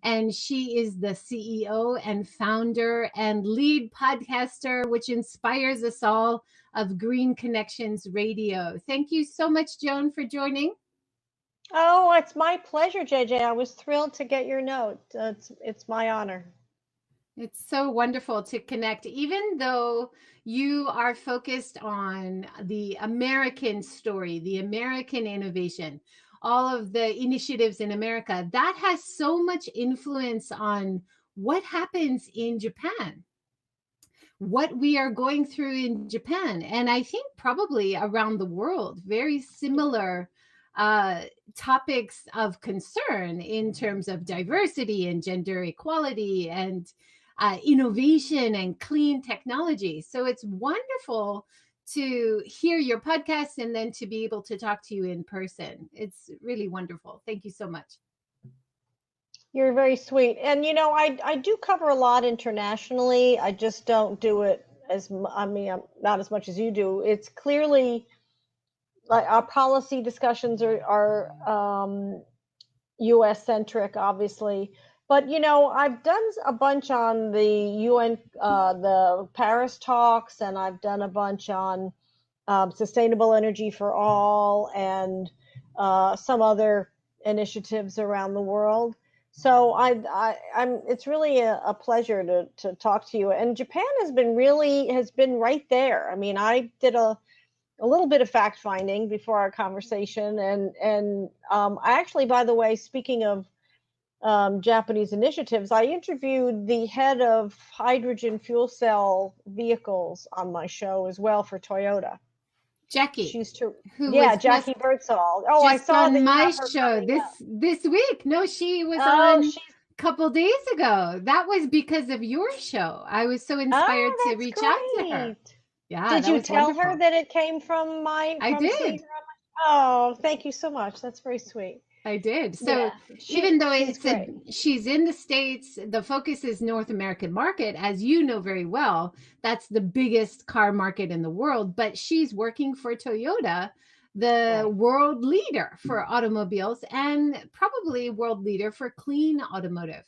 and she is the CEO and founder and lead podcaster, which inspires us all, of Green Connections Radio. Thank you so much, Joan, for joining. Oh, it's my pleasure, JJ. I was thrilled to get your note. It's my honor. It's so wonderful to connect, even though you are focused on the American story, the American innovation, all of the initiatives in America. That has so much influence on what happens in Japan, what we are going through in Japan, and I think probably around the world. Very similar uh, topics of concern in terms of diversity and gender equality and innovation and clean technology. So it's wonderful to hear your podcast and then to be able to talk to you in person. It's really wonderful. Thank you so much. You're very sweet. And I do cover a lot internationally. I just don't do it I mean, not as much as you do. It's clearly like our policy discussions are US centric, obviously. But I've done a bunch on the UN, the Paris talks, and I've done a bunch on sustainable energy for all, and some other initiatives around the world. So I'm. It's really a pleasure to talk to you. And Japan has been right there. I mean, I did a little bit of fact finding before our conversation, and I actually, by the way, speaking of Japanese initiatives, I interviewed the head of hydrogen fuel cell vehicles on my show as well for Toyota. Jackie, who yeah, was Jackie Birdsall. Oh, I just saw on that you my have her show coming up. this week. No, she was Oh, on she's a couple days ago. That was because of your show. I was so inspired oh, to that's reach out to her. great. Yeah, Did that you was tell her wonderful. that it came from I seeing did. her on my? Oh, thank you so much. That's very sweet. I did. So Yeah, even though she's great. she's in the States, the focus is North American market, as you know very well. That's the biggest car market in the world, but she's working for Toyota, the Right. world leader for automobiles and probably world leader for clean automotive.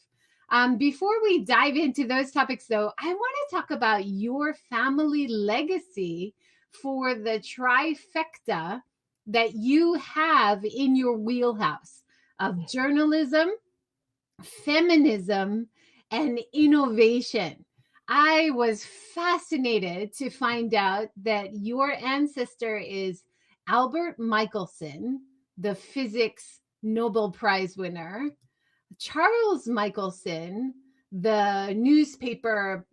Before we dive into those topics, though, I want to talk about your family legacy for the trifecta that you have in your wheelhouse of journalism, feminism, and innovation. I was fascinated to find out that your ancestor is Albert Michelson, the physics Nobel Prize winner, Charles Michelson, the newspaper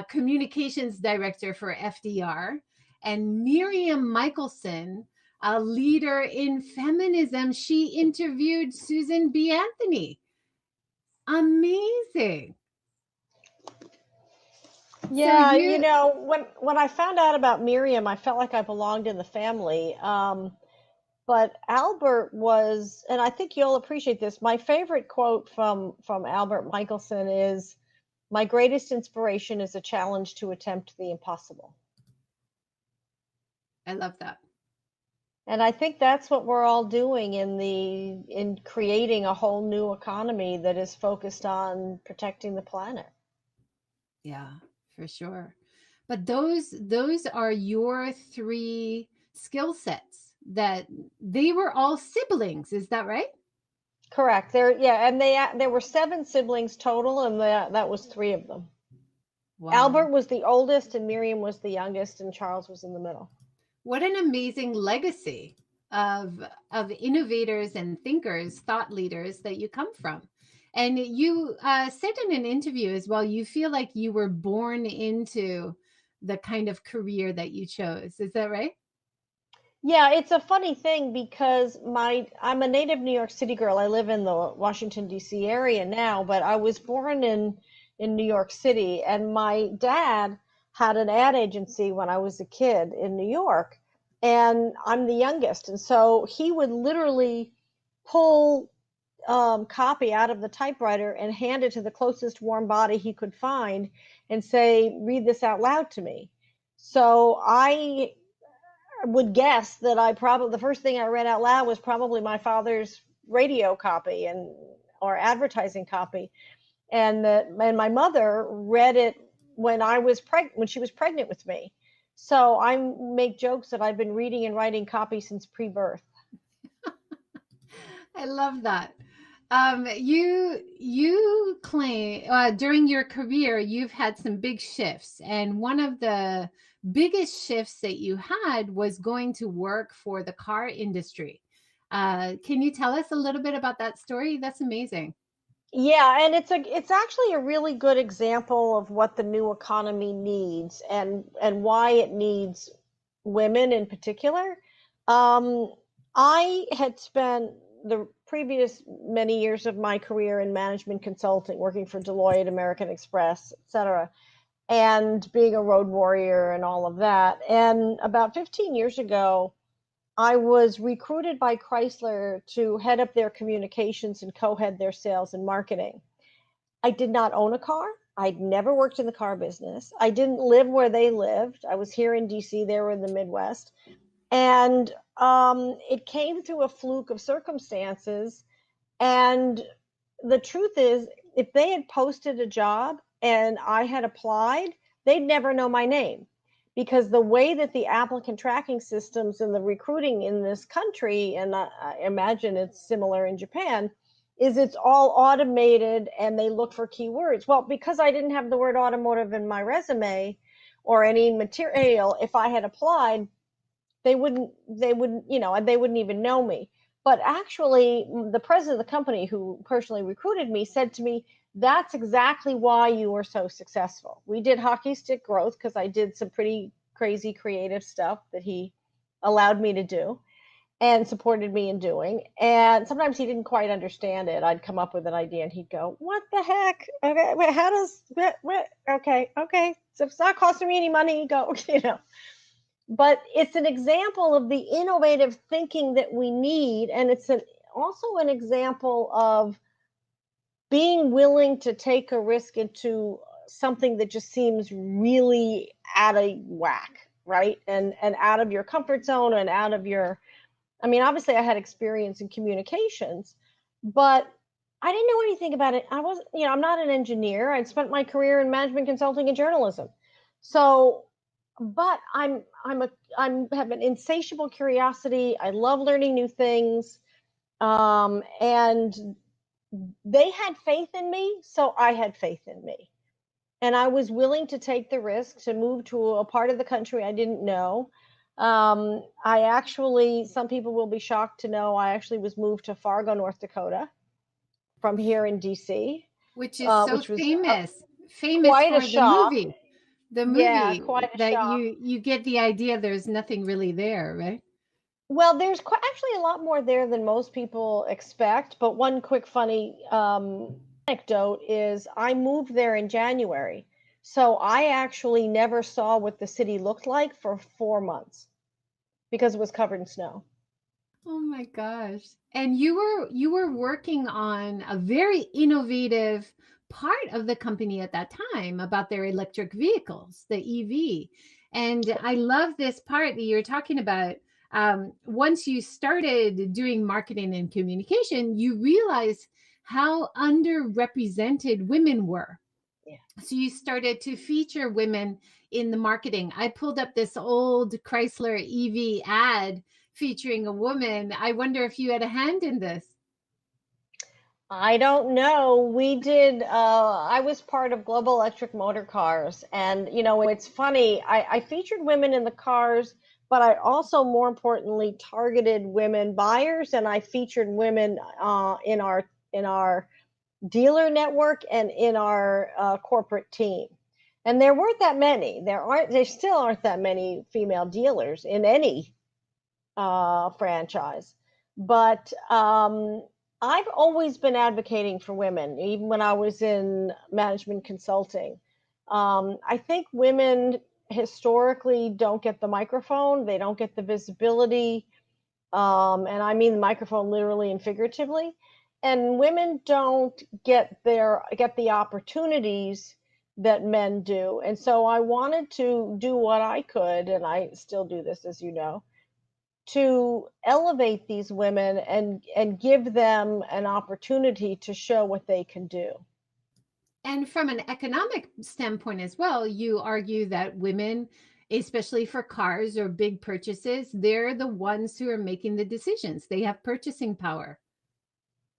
communications director for FDR, and Miriam Michelson, a leader in feminism. She interviewed Susan B. Anthony. Amazing. So Yeah, you, when I found out about Miriam, I felt like I belonged in the family. But Albert was, and I think you'll appreciate this. My favorite quote from Albert Michelson is, "My greatest inspiration is a challenge to attempt the impossible." I love that. And I think that's what we're all doing in creating a whole new economy that is focused on protecting the planet. Yeah, for sure. But those are your three skill sets that they were all siblings. Is that right? Correct. Yeah, and there were seven siblings total, and that was three of them. Wow. Albert was the oldest, and Miriam was the youngest, and Charles was in the middle. What an amazing legacy of innovators and thinkers, thought leaders that you come from. And you said in an interview as well, you feel like you were born into the kind of career that you chose. Is that right? Yeah, it's a funny thing because I'm a native New York City girl. I live in the Washington D.C. area now, but I was born in New York City, and my dad had an ad agency when I was a kid in New York, and I'm the youngest, and so he would literally pull copy out of the typewriter and hand it to the closest warm body he could find and say, "Read this out loud to me." So I would guess that the first thing I read out loud was probably my father's radio copy, and or advertising copy, and my mother read it when she was pregnant with me. So I make jokes that I've been reading and writing copy since pre-birth. I love that. You claim during your career you've had some big shifts, and one of the biggest shifts that you had was going to work for the car industry. Can you tell us a little bit about that story? That's amazing. Yeah, and it's actually a really good example of what the new economy needs, and why it needs women in particular. Um, I had spent the previous many years of my career in management consulting, working for Deloitte, American Express, etc., and being a road warrior and all of that. And about 15 years ago, I was recruited by Chrysler to head up their communications and co-head their sales and marketing. I did not own a car. I'd never worked in the car business. I didn't live where they lived. I was here in DC, they were in the Midwest. And it came through a fluke of circumstances. And the truth is, if they had posted a job and I had applied, they'd never know my name, because the way that the applicant tracking systems and the recruiting in this country, and I imagine it's similar in Japan, is it's all automated and they look for keywords. Well, because I didn't have the word automotive in my resume or any material, if I had applied, they wouldn't even know me. But actually, the president of the company, who personally recruited me, said to me, that's exactly why you were so successful. We did hockey stick growth because I did some pretty crazy creative stuff that he allowed me to do and supported me in doing. And sometimes he didn't quite understand it. I'd come up with an idea and he'd go, what the heck? Okay, wait, how does, what? Okay. So if it's not costing me any money, go, But it's an example of the innovative thinking that we need. And it's also an example of being willing to take a risk into something that just seems really out of whack, right? And out of your comfort zone and out of your, I mean, obviously I had experience in communications, but I didn't know anything about it. I wasn't, I'm not an engineer. I'd spent my career in management consulting and journalism. So, but I'm have an insatiable curiosity. I love learning new things. And they had faith in me, so I had faith in me. And I was willing to take the risk to move to a part of the country I didn't know. I actually, some people will be shocked to know, I actually was moved to Fargo, North Dakota from here in DC, Which is so which was famous quite a for the shock. movie. The Yeah, movie quite a that shock. you get the idea there's nothing really there, right? Well, there's actually a lot more there than most people expect. But one quick funny anecdote is I moved there in January. So I actually never saw what the city looked like for 4 months because it was covered in snow. Oh my gosh. And you were working on a very innovative part of the company at that time about their electric vehicles, the EV. And I love this part that you're talking about. Once you started doing marketing and communication, you realized how underrepresented women were. Yeah. So you started to feature women in the marketing. I pulled up this old Chrysler EV ad featuring a woman. I wonder if you had a hand in this. I don't know. We did, I was part of Global Electric Motor Cars. And, it's funny, I featured women in the cars, but I also, more importantly, targeted women buyers, and I featured women in our dealer network and in our corporate team. And there weren't that many. There still aren't that many female dealers in any franchise. But I've always been advocating for women, even when I was in management consulting. I think women historically don't get the microphone, they don't get the visibility, and I mean the microphone literally and figuratively. And women don't get the opportunities that men do. And so I wanted to do what I could, and I still do this, as you know, to elevate these women and give them an opportunity to show what they can do. And from an economic standpoint as well, you argue that women, especially for cars or big purchases, they're the ones who are making the decisions. They have purchasing power.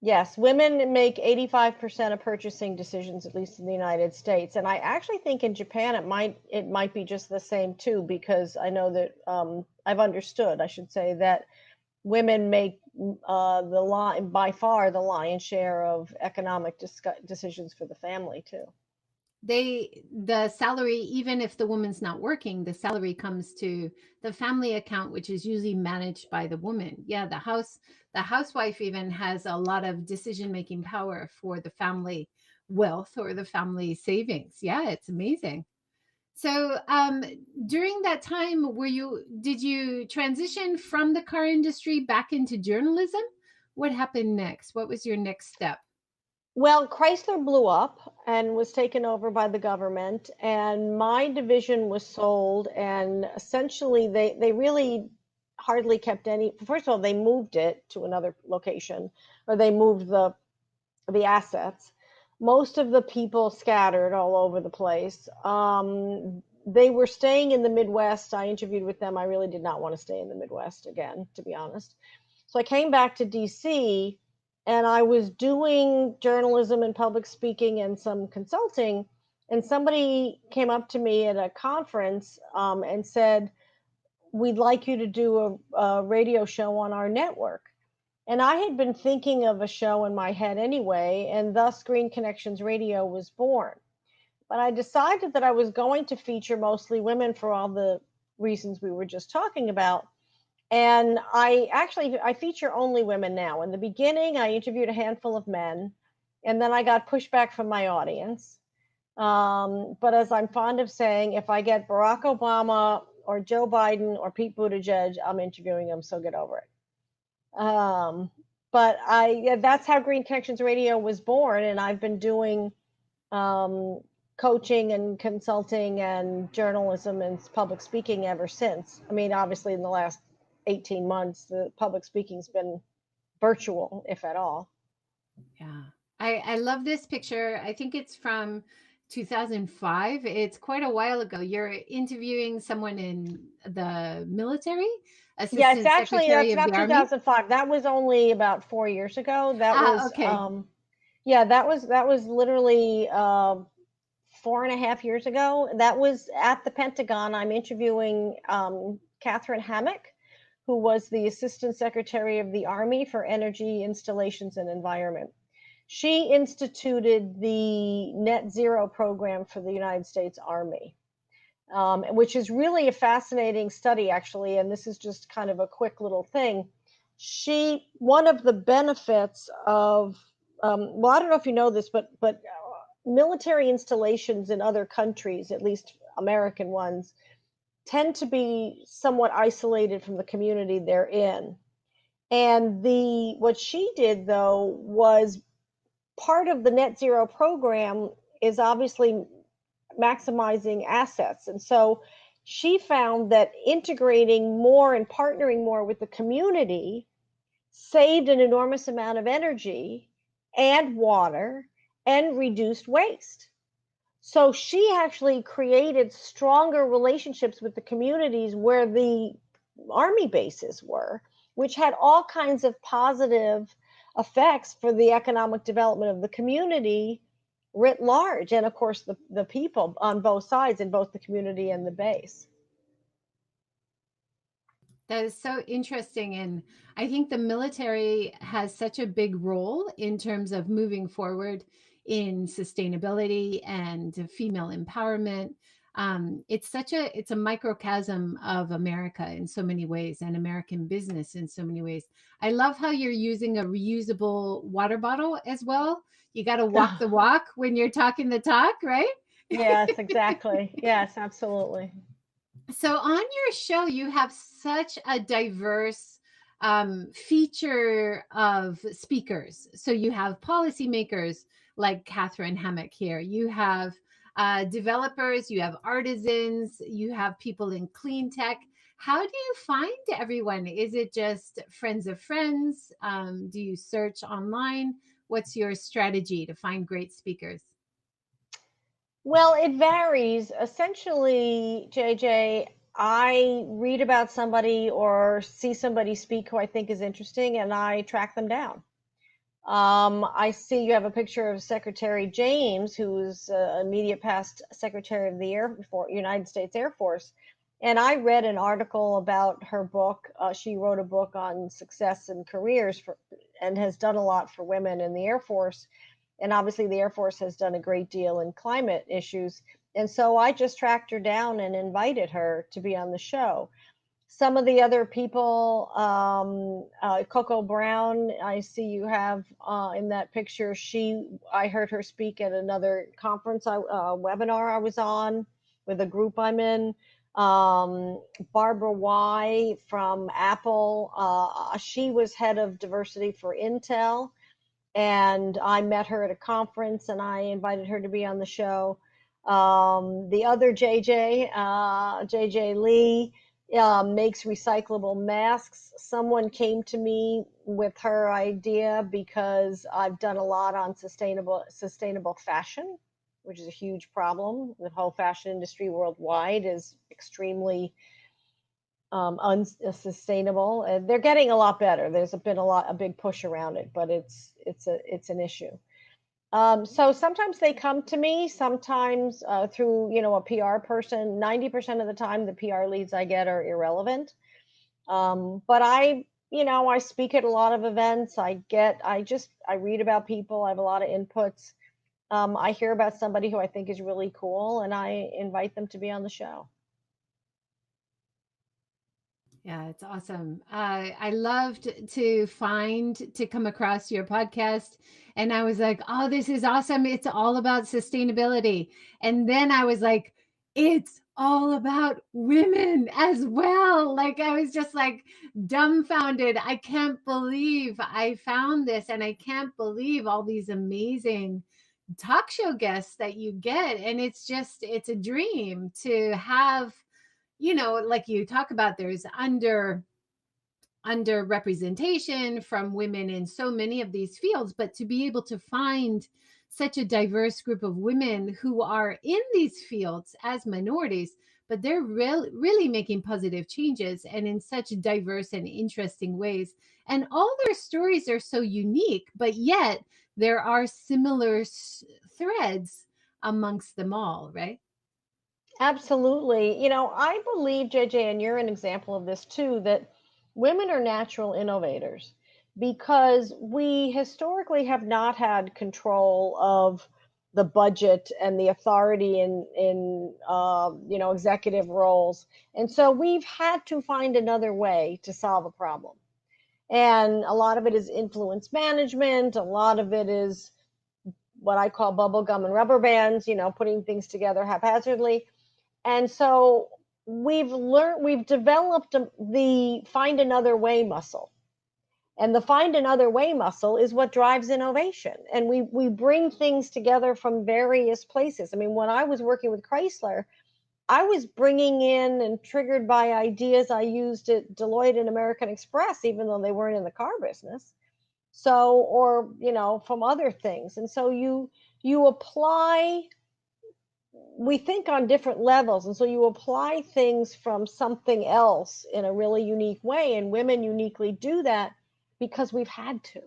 Yes, women make 85% of purchasing decisions, at least in the United States. And I actually think in Japan it might be just the same too, because I know that I've understood, I should say, that women make by far the lion's share of economic decisions for the family too. The salary, even if the woman's not working, the salary comes to the family account, which is usually managed by the woman. Yeah, the housewife even has a lot of decision making power for the family wealth or the family savings. Yeah, it's amazing. So during that time, did you transition from the car industry back into journalism? What happened next? What was your next step? Well, Chrysler blew up and was taken over by the government, and my division was sold. And essentially, they really hardly kept any. First of all, they moved it to another location, or they moved the assets. Most of the people scattered all over the place. They were staying in the Midwest. I interviewed with them. I really did not want to stay in the Midwest again, to be honest. So I came back to DC, and I was doing journalism and public speaking and some consulting. And somebody came up to me at a conference and said, "We'd like you to do a radio show on our network." And I had been thinking of a show in my head anyway, and thus Green Connections Radio was born. But I decided that I was going to feature mostly women for all the reasons we were just talking about. And I feature only women now. In the beginning, I interviewed a handful of men, and then I got pushback from my audience. But as I'm fond of saying, if I get Barack Obama or Joe Biden or Pete Buttigieg, I'm interviewing them, so get over it. But yeah, that's how Green Connections Radio was born, and I've been doing um, coaching and consulting and journalism and public speaking ever since. I mean, obviously, in the last 18 months, the public speaking's been virtual, if at all. Yeah. I love this picture. I think it's from 2005. It's quite a while ago. You're interviewing someone in the military, Yeah, it's Assistant actually Secretary that's of the not Army. 2005. That was only about 4 years ago. That Ah, was okay. yeah, that was literally 4.5 years ago. That was at the Pentagon. I'm interviewing Catherine Hammock, who was the Assistant Secretary of the Army for Energy, Installations, and Environment. She instituted the net zero program for the United States Army, which is really a fascinating study, actually. And this is just kind of a quick little thing. One of the benefits of, well, I don't know if you know this, but military installations in other countries, at least American ones, tend to be somewhat isolated from the community they're in. And the what she did though was part of the net zero program is obviously maximizing assets. And so she found that integrating more and partnering more with the community saved an enormous amount of energy and water and reduced waste. So she actually created stronger relationships with the communities where the army bases were, which had all kinds of positive effects for the economic development of the community writ large. And of course, the people on both sides, in both the community and the base. That is so interesting. And I think the military has such a big role in terms of moving forward in sustainability and female empowerment. It's a microcosm of America in so many ways and American business in so many ways. I love how you're using a reusable water bottle as well. You got to walk the walk when you're talking the talk, right? Yes, exactly. Yes, absolutely. So on your show, you have such a diverse feature of speakers. So you have policymakers like Catherine Hammock here. You have developers, you have artisans, you have people in clean tech. How do you find everyone? Is it just friends of friends? Do you search online? What's your strategy to find great speakers? Well, it varies. Essentially, JJ, I read about somebody or see somebody speak who I think is interesting and I track them down. I see you have a picture of Secretary James, who's immediate past Secretary of the United States Air Force. And I read an article about her book. She wrote a book on success and careers and has done a lot for women in the Air Force. And obviously, the Air Force has done a great deal in climate issues. And so I just tracked her down and invited her to be on the show. Some of the other people, Coco Brown, I see you have in that picture. I heard her speak at another conference, webinar I was on with a group I'm in. Barbara Y from Apple, she was head of diversity for Intel, and I met her at a conference and I invited her to be on the show. The other JJ Lee, makes recyclable masks. Someone came to me with her idea because I've done a lot on sustainable fashion, which is a huge problem. The whole fashion industry worldwide is extremely unsustainable. And they're getting a lot better. There's been a big push around it, but it's an issue. So sometimes they come to me, sometimes through, a PR person. 90% of the time, the PR leads I get are irrelevant. But I speak at a lot of events. I read about people. I have a lot of inputs. I hear about somebody who I think is really cool, and I invite them to be on the show. Yeah, it's awesome. I loved to come across your podcast. And I was like, oh, this is awesome. It's all about sustainability. And then I was like, it's all about women as well. Like, I was just like dumbfounded. I can't believe I found this. And I can't believe all these amazing talk show guests that you get. And it's a dream to have, like you talk about, there's underrepresentation from women in so many of these fields, but to be able to find such a diverse group of women who are in these fields as minorities, but they're really making positive changes and in such diverse and interesting ways. And all their stories are so unique, but yet there are similar threads amongst them all, right? Absolutely. I believe, JJ, and you're an example of this too, that women are natural innovators because we historically have not had control of the budget and the authority in executive roles. And so we've had to find another way to solve a problem. And a lot of it is influence management. A lot of it is what I call bubble gum and rubber bands, putting things together haphazardly. And so we've developed the find another way muscle. And the find another way muscle is what drives innovation. And we bring things together from various places. I mean, when I was working with Chrysler, I was bringing in and triggered by ideas I used at Deloitte and American Express, even though they weren't in the car business. So, or, from other things. And so you apply, we think on different levels, and so you apply things from something else in a really unique way, and women uniquely do that because we've had to.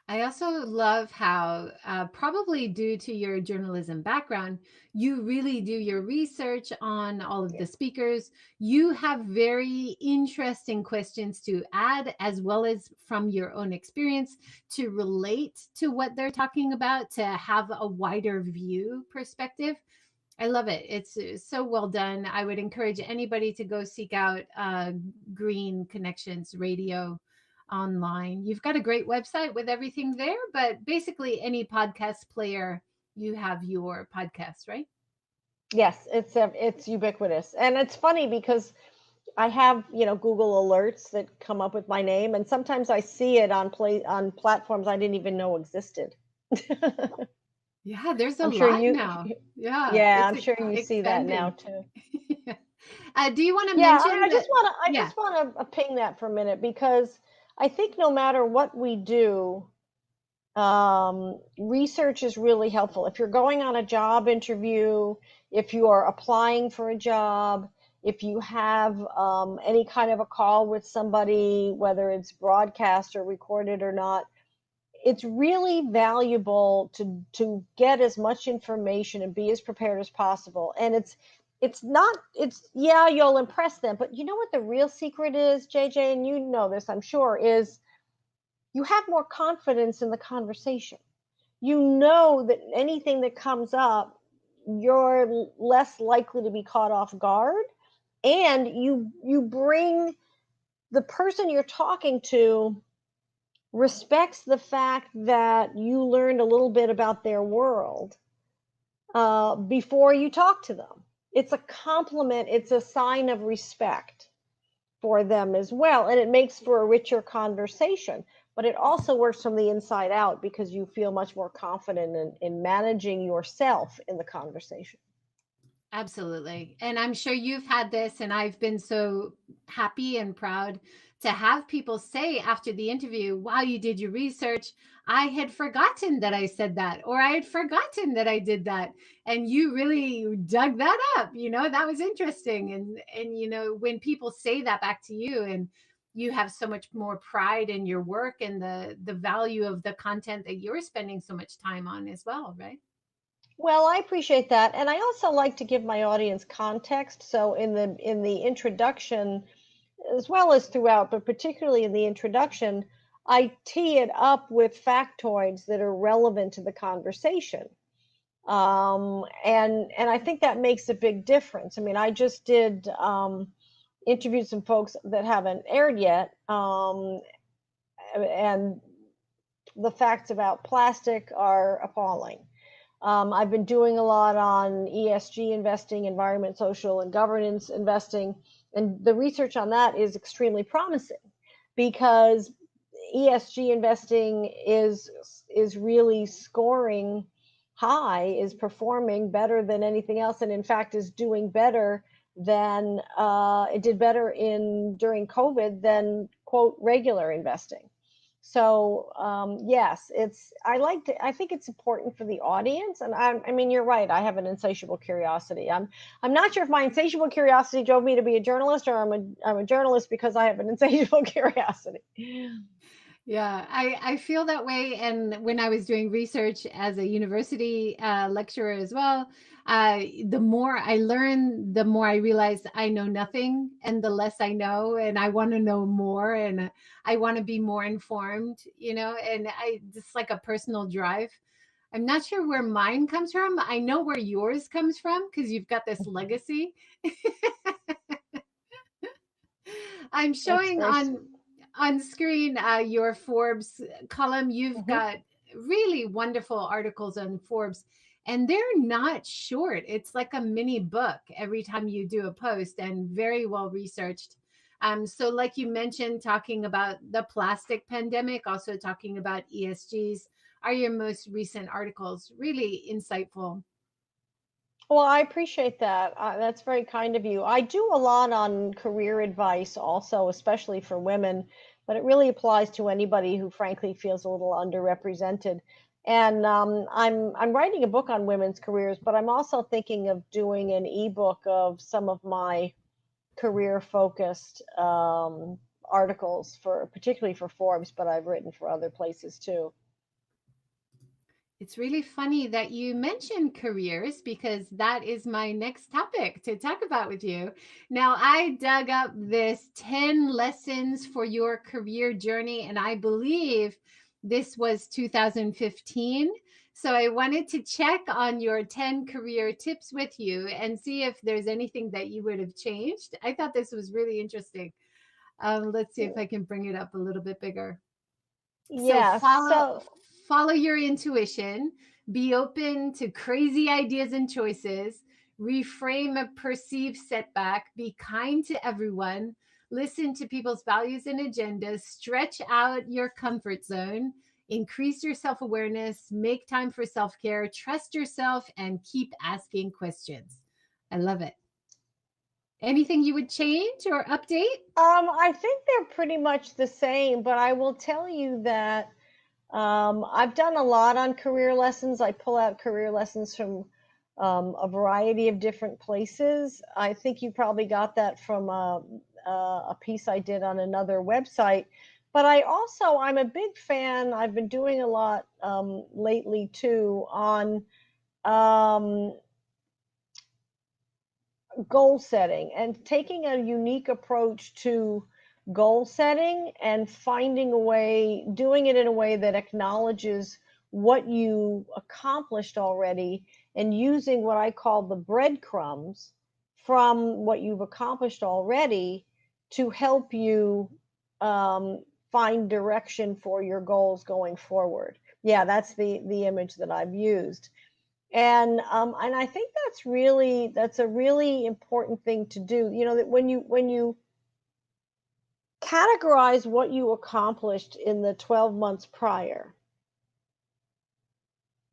I also love how, probably due to your journalism background, you really do your research on all of the speakers. You have very interesting questions to add, as well as from your own experience to relate to what they're talking about, to have a wider view perspective. I love it. It's so well done. I would encourage anybody to go seek out Green Connections Radio online. You've got a great website with everything there, but basically any podcast player, you have your podcast, right? Yes, it's ubiquitous, and it's funny because I have Google alerts that come up with my name, and sometimes I see it on platforms I didn't even know existed. Yeah, there's a I'm sure lot you now. Yeah, Yeah, it's I'm sure you see that now expanding. too. Do you want to Yeah, mention that? I Yeah. just want to ping that for a minute because I think no matter what we do, research is really helpful. If you're going on a job interview, if you are applying for a job, if you have any kind of a call with somebody, whether it's broadcast or recorded or not, it's really valuable to get as much information and be as prepared as possible. And it's not it's yeah, you'll impress them, but you know what the real secret is, JJ, and you know this, I'm sure, is you have more confidence in the conversation. You know that anything that comes up, you're less likely to be caught off guard, and you bring the person you're talking to respects the fact that you learned a little bit about their world before you talk to them. It's a compliment, it's a sign of respect for them as well. And it makes for a richer conversation. But it also works from the inside out because you feel much more confident in managing yourself in the conversation. Absolutely. And I'm sure you've had this, and I've been so happy and proud to have people say after the interview, wow, you did your research. I had forgotten that I said that, or I had forgotten that I did that. And you really dug that up. That was interesting. And when people say that back to you, and you have so much more pride in your work and the value of the content that you're spending so much time on as well, right? Well, I appreciate that. And I also like to give my audience context. So in the introduction, as well as throughout, but particularly in the introduction, I tee it up with factoids that are relevant to the conversation. And I think that makes a big difference. I mean, I just did interviewed some folks that haven't aired yet, and the facts about plastic are appalling. I've been doing a lot on ESG investing, environment, social, and governance investing, and the research on that is extremely promising because ESG investing is really scoring high, is performing better than anything else, and in fact is doing better than it did better in during COVID than quote regular investing. So yes, I think it's important for the audience, and I mean, you're right. I have an insatiable curiosity. I'm not sure if my insatiable curiosity drove me to be a journalist, or I'm a journalist because I have an insatiable curiosity. Yeah, I feel that way. And when I was doing research as a university lecturer as well, the more I learn, the more I realize I know nothing, and the less I know, and I want to know more, and I want to be more informed. And it's like a personal drive. I'm not sure where mine comes from. I know where yours comes from because you've got this legacy. I'm That's showing very on sweet. screen your Forbes column. You've Hmm. got really wonderful articles on Forbes, and they're not short. It's like a mini book every time you do a post, and very well researched. So like you mentioned, talking about the plastic pandemic, also talking about ESGs, are your most recent articles really insightful. Well, I appreciate that. That's very kind of you. I do a lot on career advice also, especially for women, but it really applies to anybody who frankly feels a little underrepresented. And I'm writing a book on women's careers, but I'm also thinking of doing an ebook of some of my career focused articles for particularly for Forbes, but I've written for other places too. It's really funny that you mentioned careers because that is my next topic to talk about with you. Now, I dug up this 10 lessons for your career journey, and I believe this was 2015. So I wanted to check on your 10 career tips with you and see if there's anything that you would have changed. I thought this was really interesting. Let's see if I can bring it up a little bit bigger. So Yes. follow your intuition, be open to crazy ideas and choices, reframe a perceived setback, be kind to everyone, listen to people's values and agendas, stretch out your comfort zone, increase your self-awareness, make time for self-care, trust yourself, and keep asking questions. I love it. Anything you would change or update? I think they're pretty much the same, but I will tell you that I've done a lot on career lessons. I pull out career lessons from a variety of different places. I think you probably got that from a piece I did on another website. But I'm a big fan. I've been doing a lot lately too on um, goal setting and taking a unique approach to goal setting and finding a way, doing it in a way that acknowledges what you accomplished already and using what I call the breadcrumbs from what you've accomplished already to help you find direction for your goals going forward. Yeah, that's the image that I've used. And I think that's a really important thing to do. You know, that when you categorize what you accomplished in the 12 months prior,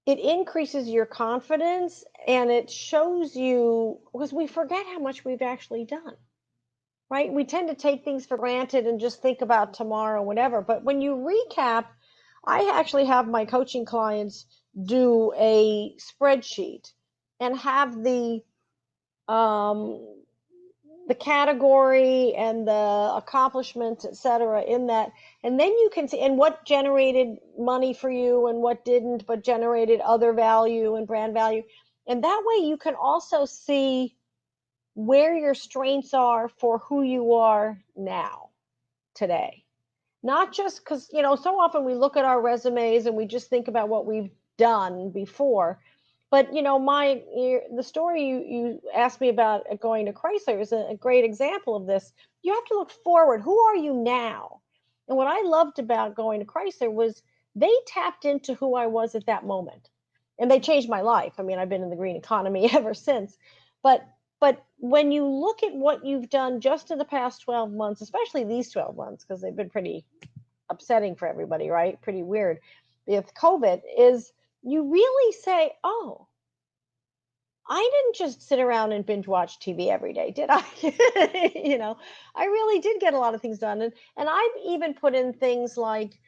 it increases your confidence and it shows you, because we forget how much we've actually done, right? We tend to take things for granted and just think about tomorrow, whatever. But when you recap, I actually have my coaching clients do a spreadsheet and have um, the category and the accomplishments, et cetera, in that. And then you can see, and what generated money for you and what didn't, but generated other value and brand value. And that way you can also see where your strengths are for who you are now, today. Not just because, so often we look at our resumes and we just think about what we've done before. But the story you asked me about going to Chrysler is a great example of this. You have to look forward. Who are you now? And what I loved about going to Chrysler was they tapped into who I was at that moment, and they changed my life. I mean, I've been in the green economy ever since. But when you look at what you've done just in the past 12 months, especially these 12 months, because they've been pretty upsetting for everybody, right? Pretty weird with COVID, is you really say, oh, I didn't just sit around and binge watch TV every day, did I? I really did get a lot of things done. And I've even put in things like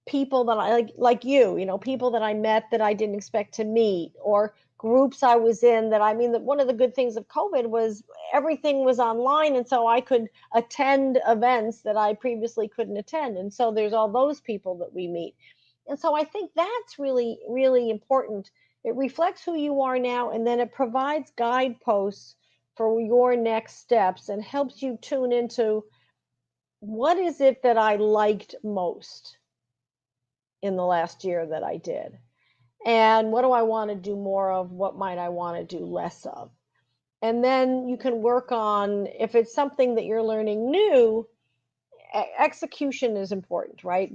people that I like people that I met that I didn't expect to meet, or groups I was in that, I mean, that one of the good things of COVID was everything was online. And so I could attend events that I previously couldn't attend. And so there's all those people that we meet. And so I think that's really, really important. It reflects who you are now, and then it provides guideposts for your next steps and helps you tune into what is it that I liked most in the last year that I did. And what do I want to do more of? What might I want to do less of? And then you can work on, if it's something that you're learning new, execution is important, right?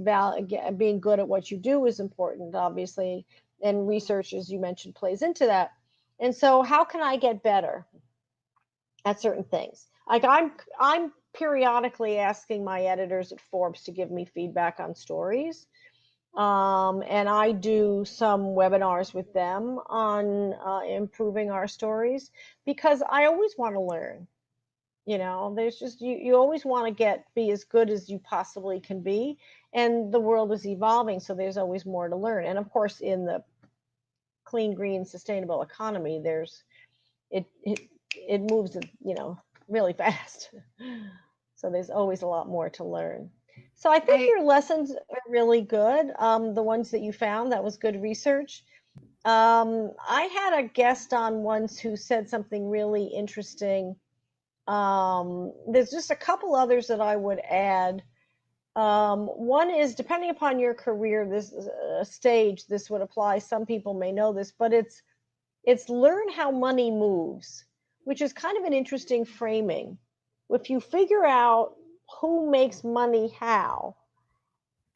Being good at what you do is important, obviously. And research, as you mentioned, plays into that. And so how can I get better at certain things? Like I'm periodically asking my editors at Forbes to give me feedback on stories. And I do some webinars with them on improving our stories, because I always want to learn. There's just, you always want to be as good as you possibly can be. And the world is evolving, so there's always more to learn. And of course, in the clean, green, sustainable economy, it moves, really fast. So there's always a lot more to learn. So I think I your lessons are really good. The ones that you found, that was good research. I had a guest on once who said something really interesting. There's just a couple others that I would add. One is, depending upon your career, this stage, this would apply. Some people may know this, but it's learn how money moves, which is kind of an interesting framing. If you figure out who makes money how,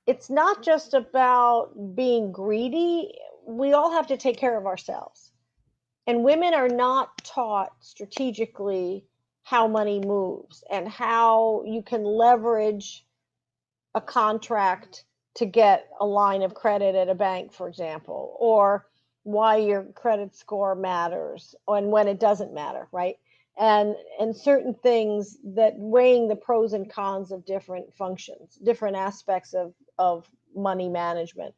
it's not just about being greedy. We all have to take care of ourselves. And women are not taught strategically how money moves and how you can leverage a contract to get a line of credit at a bank, for example, or why your credit score matters and when it doesn't matter, right? and certain things, that weighing the pros and cons of different functions, different aspects of money management.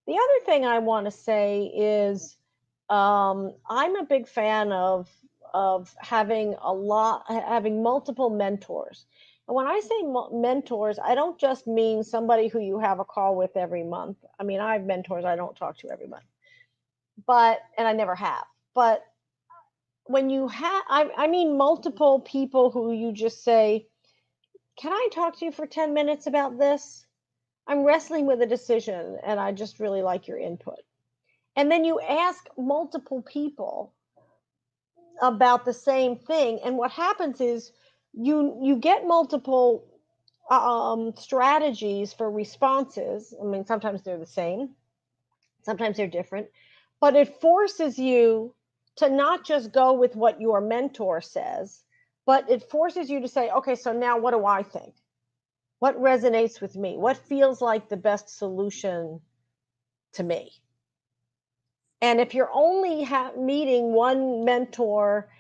The other thing I want to say is, I'm a big fan of having multiple mentors. And when I say mentors, I don't just mean somebody who you have a call with every month. I mean, I have mentors I don't talk to every month, and I never have. But when you have, I mean, multiple people who you just say, "Can I talk to you for 10 minutes about this? I'm wrestling with a decision and I just really like your input." And then you ask multiple people about the same thing, and what happens is you get multiple strategies for responses. I mean, sometimes they're the same, sometimes they're different, but it forces you to not just go with what your mentor says, but it forces you to say, okay, so now what do I think? What resonates with me? What feels like the best solution to me? And if you're only meeting one mentor,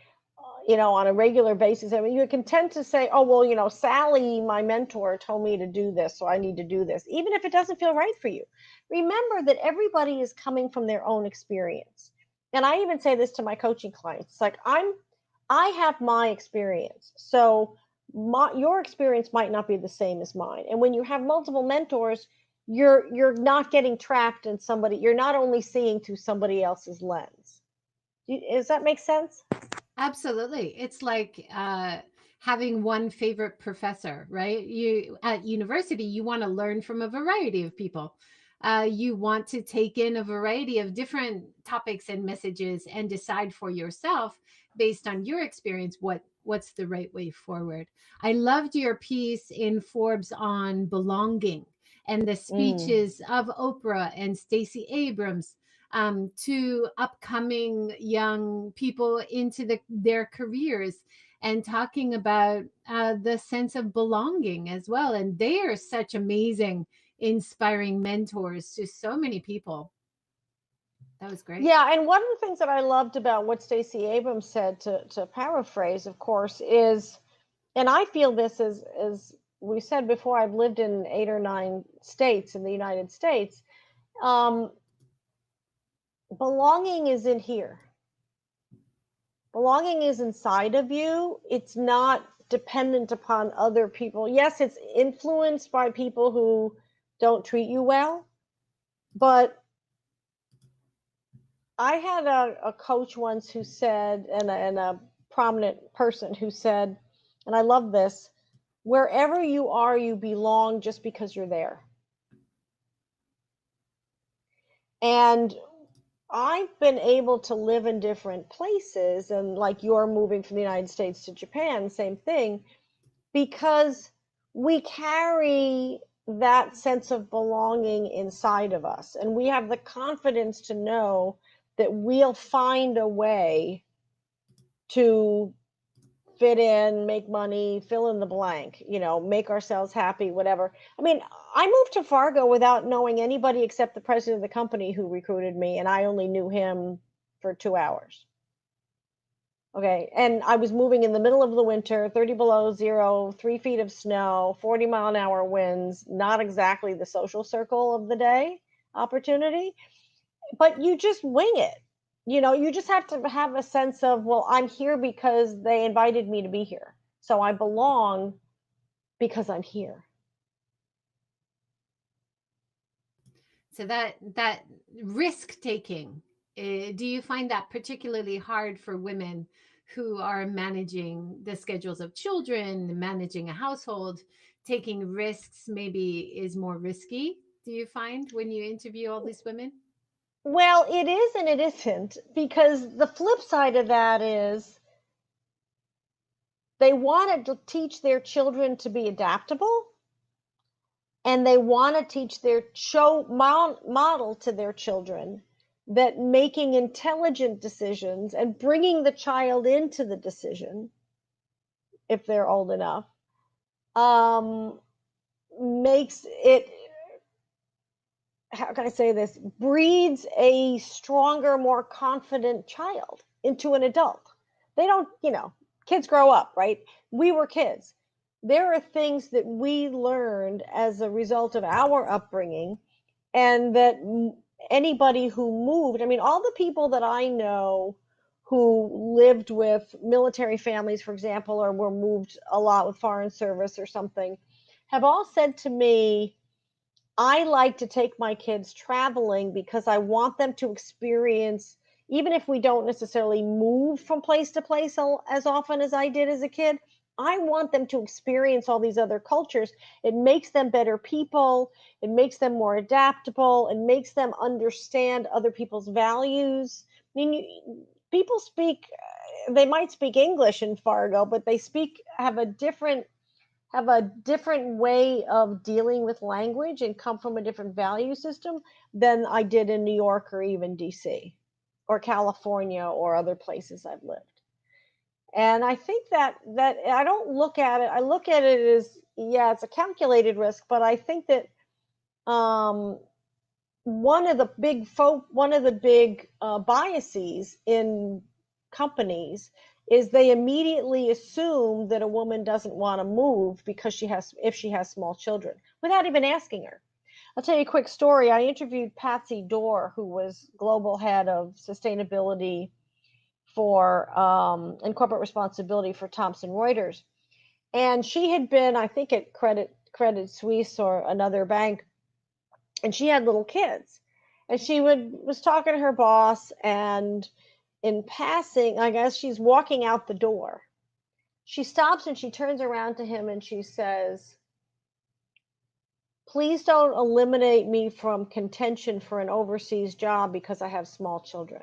on a regular basis, I mean, you can tend to say, oh, well, Sally, my mentor, told me to do this, so I need to do this, even if it doesn't feel right for you. Remember that everybody is coming from their own experience. And I even say this to my coaching clients. It's like, I have my experience. So your experience might not be the same as mine. And when you have multiple mentors, you're not getting trapped in somebody. You're not only seeing through somebody else's lens. Does that make sense? Absolutely. It's like having one favorite professor, right? You at university, you want to learn from a variety of people. You want to take in a variety of different topics and messages and decide for yourself based on your experience what's the right way forward. I loved your piece in Forbes on belonging and the Mm. speeches of Oprah and Stacey Abrams, to upcoming young people into their careers, and talking about the sense of belonging as well. And they are such amazing, inspiring mentors to so many people. That was great. Yeah, and one of the things that I loved about what Stacey Abrams said, to paraphrase, of course, is, and I feel this, as we said before, I've lived in 8 or 9 states in the United States. Um, Belonging is in here. Belonging is inside of you. It's not dependent upon other people. Yes, it's influenced by people who don't treat you well, but I had a coach once who said, and a prominent person who said, and I love this: wherever you are, you belong just because you're there. And I've been able to live in different places, and like you're moving from the United States to Japan, same thing, because we carry that sense of belonging inside of us, and we have the confidence to know that we'll find a way to fit in, make money, fill in the blank, make ourselves happy, whatever. I mean, I moved to Fargo without knowing anybody except the president of the company who recruited me, and I only knew him for 2 hours. Okay. And I was moving in the middle of the winter, 30 below zero, 3 feet of snow, 40-mile-an-hour winds, not exactly the social circle of the day opportunity, but you just wing it. You just have to have a sense of, well, I'm here because they invited me to be here. So I belong because I'm here. So that risk taking, do you find that particularly hard for women who are managing the schedules of children, managing a household? Taking risks maybe is more risky, do you find, when you interview all these women? Well, it is and it isn't, because the flip side of that is they wanted to teach their children to be adaptable, and they want to teach their model to their children that making intelligent decisions and bringing the child into the decision, if they're old enough, um, makes it, how can I say this, breeds a stronger, more confident child into an adult. They don't, kids grow up, right? We were kids. There are things that we learned as a result of our upbringing, and that anybody who moved, I mean, all the people that I know who lived with military families, for example, or were moved a lot with foreign service or something, have all said to me, I like to take my kids traveling because I want them to experience, even if we don't necessarily move from place to place as often as I did as a kid, I want them to experience all these other cultures. It makes them better people, it makes them more adaptable, it makes them understand other people's values. I mean, people speak, they might speak English in Fargo, but they have a different way of dealing with language and come from a different value system than I did in New York or even DC or California or other places I've lived. And I think that I don't look at it. I look at it as, yeah, it's a calculated risk, but I think that um, one of the big biases in companies is they immediately assume that a woman doesn't want to move because she has small children without even asking her. I'll tell you a quick story. I interviewed Patsy Dorr, who was global head of sustainability for and corporate responsibility for Thomson Reuters, and she had been, I think, at Credit Suisse or another bank, and she had little kids, and she was talking to her boss, and in passing, I guess she's walking out the door, she stops and she turns around to him and she says, please don't eliminate me from contention for an overseas job because I have small children.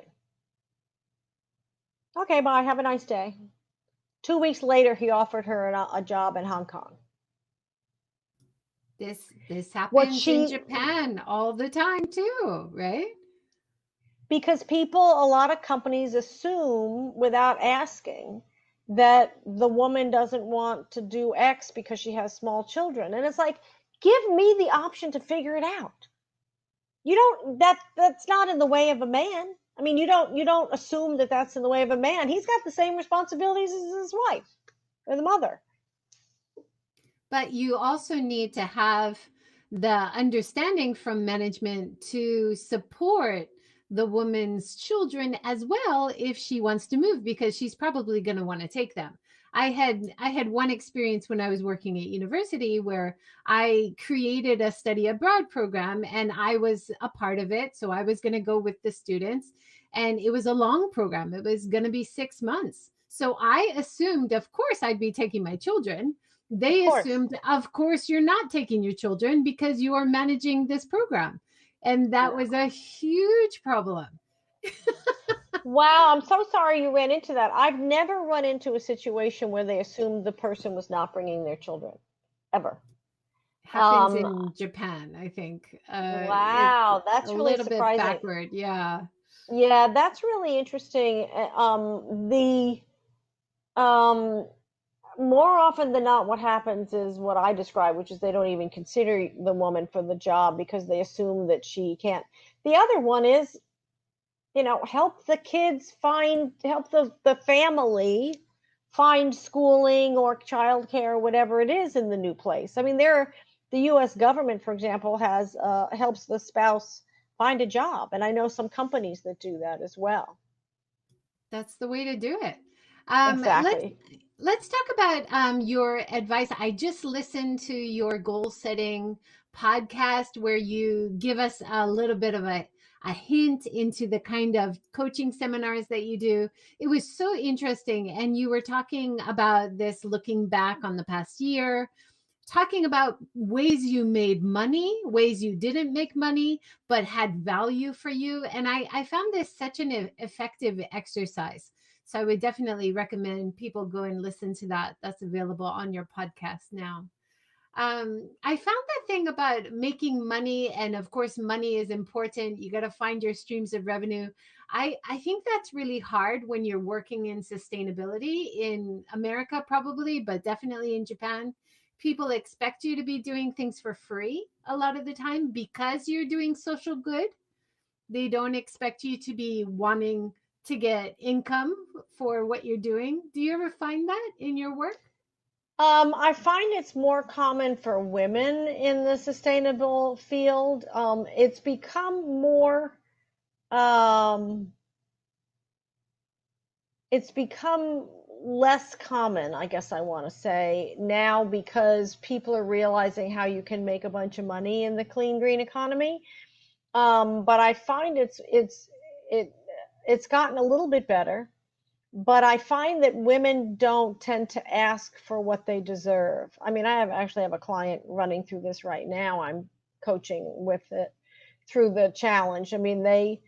Okay, bye, have a nice day. 2 weeks later, he offered her a job in Hong Kong. This What happens in she Japan all the time too, right? Because a lot of companies assume without asking that the woman doesn't want to do X because she has small children. And it's like, give me the option to figure it out. You don't, that's not in the way of a man. I mean, you don't assume that that's in the way of a man. He's got the same responsibilities as his wife or the mother. But you also need to have the understanding from management to support the woman's children as well if she wants to move, because she's probably going to want to take them. I had one experience when I was working at university where I created a study abroad program and I was a part of it, so I was going to go with the students, and it was a long program. It was going to be 6 months. So I assumed of course I'd be taking my children. Of They course. assumed, of course, you're not taking your children because you are managing this program. And that was No. a huge problem. Wow, I'm so sorry you ran into that. I've never run into a situation where they assumed the person was not bringing their children, ever. Happens Um, in Japan, I think. It's wow, a that's really little bit surprising. backward. Yeah. Yeah, that's really interesting. The um, More often than not, what happens is what I describe, which is they don't even consider the woman for the job because they assume that she can't. The other one is, help the kids help the family find schooling or childcare or whatever it is in the new place. I mean, the U.S. government, for example, has helps the spouse find a job, and I know some companies that do that as well. That's the way to do it. Let's Exactly. talk about your advice. I just listened to your goal setting podcast where you give us a little bit of a hint into the kind of coaching seminars that you do. It was so interesting. And you were talking about this looking back on the past year, talking about ways you made money, ways you didn't make money, but had value for you. And I found this such an effective exercise. So I would definitely recommend people go and listen to that. That's available on your podcast now. I found that thing about making money, and of course, money is important. You got to find your streams of revenue. I think that's really hard when you're working in sustainability in America, probably, but definitely in Japan. People expect you to be doing things for free a lot of the time because you're doing social good. They don't expect you to be wanting to get income for what you're doing. Do you ever find that in your work? I find it's more common for women in the sustainable field. It's become more, um, it's become less common, I guess I want to say, now because people are realizing how you can make a bunch of money in the clean green economy. But I find it it's gotten a little bit better. But I find that women don't tend to ask for what they deserve. I mean, I actually have a client running through this right now. I'm coaching with it through the challenge. I mean, they